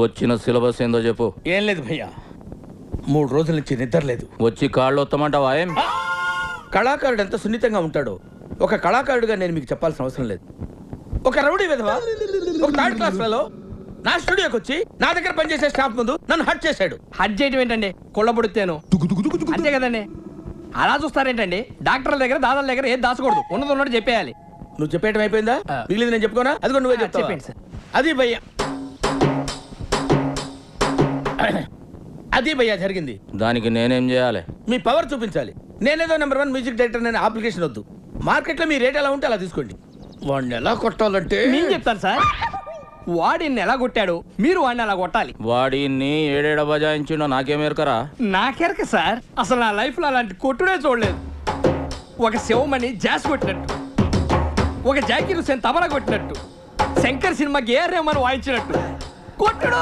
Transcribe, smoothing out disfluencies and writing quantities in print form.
వచ్చిన సిలబస్ ఏందో చెప్పు. ఏం లేదు భయ్యా, 3 రోజుల నుంచి నిద్ర లేదు. వచ్చి కాళ్ళు వస్తామంటావా ఏం? కళాకారుడు ఎంత సున్నితంగా ఉంటాడో ఒక కళాకారుడిగా నేను మీకు చెప్పాల్సిన అవసరం లేదు. ఒక రౌడీ విధవా ఒక థర్డ్ క్లాస్ ఫెలో నా స్టూడియోకి వచ్చి నా దగ్గర పనిచేసే స్టాఫ్ ముందు నన్ను హట్ చేశాడు. హట్ చేయటం ఏంటండి? కుళ్ళబుడితేను అంతే కదండి. అలా చూస్తారేంటండి? డాక్టర్ల దగ్గర దాదాల దగ్గర ఏది దాచకూడదు, ఉన్నది ఉన్నట్టు చెప్పేయాలి. నువ్వు చెప్పేయటం అయిపోయిందా? మిగిలింది నేను చెప్పుకోనా? అది కూడా నువ్వే చెప్తావా? చెప్పండి సార్. అది భయ్యా, అది భయ్యా జరిగింది. దానికి నేనేం చేయాలి? మీ పవర్ చూపించాలి. నేనేదో నెంబర్ 1 మ్యూజిక్ డైరెక్టర్ అనే అప్లికేషన్ వద్దు. మార్కెట్లో మీ రేట్ ఎలా ఉంటే అలా తీసుకోండి. వాడిని ఎలా కొట్టాలంటే నేను చెప్తాను సార్. వాడిని ఎలా కొట్టాడు, మీరు వాడిని అలా కొట్టాలి. వాడిని ఏడేడ బజాయించిండో నాకేమేరకరా? నాకెరక సార్, అసలు నా లైఫ్ లో అలాంటి కొట్టుడే చూడలేదు. ఒక శివమణి జాస్ కొట్టినట్టు, ఒక జాకీర్ హుసేన్ తబలా కొట్టినట్టు, శంకర్ సినిమాకి ఏఆర్ రెహమాన్ వాయించినట్టు కొట్టుడు